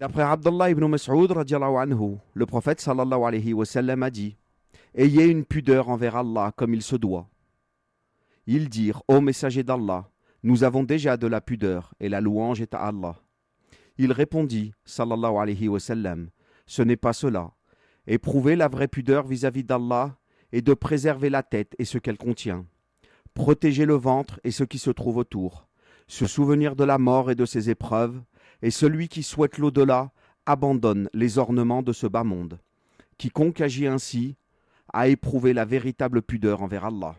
D'après Abdullah ibn Mas'ud, radiallahu anhu, le prophète sallallahu alayhi wa sallam a dit: ayez une pudeur envers Allah comme il se doit. Ils dirent: ô messager d'Allah, nous avons déjà de la pudeur et la louange est à Allah. Il répondit, sallallahu alayhi wa sallam: ce n'est pas cela. Éprouvez la vraie pudeur vis-à-vis d'Allah et de préserver la tête et ce qu'elle contient. Protéger le ventre et ce qui se trouve autour. Se souvenir de la mort et de ses épreuves. Et celui qui souhaite l'au-delà abandonne les ornements de ce bas monde. Quiconque agit ainsi a éprouvé la véritable pudeur envers Allah.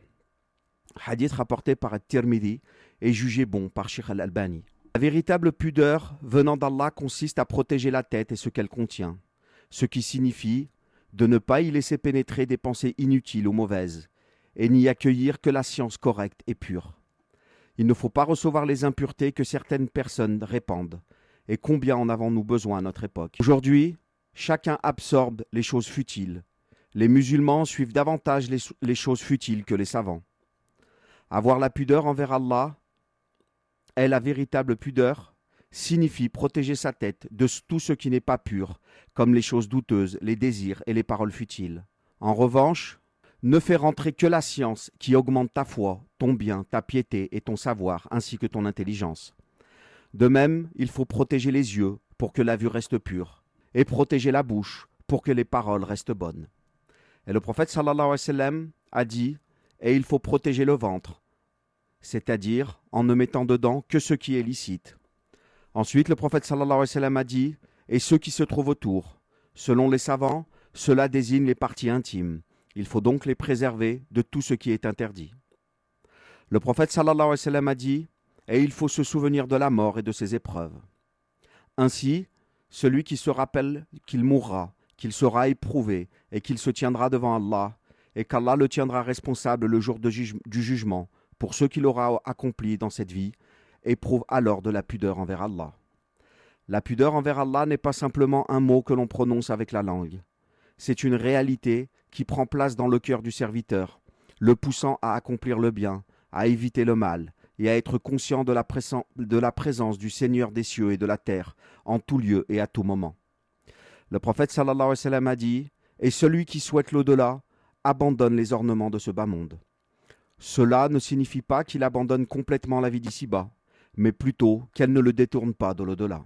Hadith rapporté par At-Tirmidhi et jugé bon par Sheikh Al-Albani. La véritable pudeur venant d'Allah consiste à protéger la tête et ce qu'elle contient, ce qui signifie de ne pas y laisser pénétrer des pensées inutiles ou mauvaises, et n'y accueillir que la science correcte et pure. Il ne faut pas recevoir les impuretés que certaines personnes répandent, et combien en avons-nous besoin à notre époque. Aujourd'hui, chacun absorbe les choses futiles. Les musulmans suivent davantage les choses futiles que les savants. Avoir la pudeur envers Allah est la véritable pudeur, signifie protéger sa tête de tout ce qui n'est pas pur, comme les choses douteuses, les désirs et les paroles futiles. En revanche, ne fais rentrer que la science qui augmente ta foi, ton bien, ta piété et ton savoir, ainsi que ton intelligence. De même, il faut protéger les yeux pour que la vue reste pure, et protéger la bouche pour que les paroles restent bonnes. Et le prophète sallallahu alayhi wa sallam a dit: et il faut protéger le ventre, c'est-à-dire en ne mettant dedans que ce qui est licite. Ensuite, le prophète sallallahu alayhi wa sallam a dit: et ceux qui se trouvent autour. Selon les savants, cela désigne les parties intimes. Il faut donc les préserver de tout ce qui est interdit. Le prophète sallallahu alayhi wa sallam a dit: et il faut se souvenir de la mort et de ses épreuves. Ainsi, celui qui se rappelle qu'il mourra, qu'il sera éprouvé et qu'il se tiendra devant Allah, et qu'Allah le tiendra responsable le jour du jugement pour ce qu'il aura accompli dans cette vie, éprouve alors de la pudeur envers Allah. La pudeur envers Allah n'est pas simplement un mot que l'on prononce avec la langue. C'est une réalité qui prend place dans le cœur du serviteur, le poussant à accomplir le bien, à éviter le mal, et à être conscient de la présence du Seigneur des cieux et de la terre, en tout lieu et à tout moment. Le prophète sallallahu alayhi wa sallam a dit: et celui qui souhaite l'au-delà abandonne les ornements de ce bas monde. Cela ne signifie pas qu'il abandonne complètement la vie d'ici-bas, mais plutôt qu'elle ne le détourne pas de l'au-delà.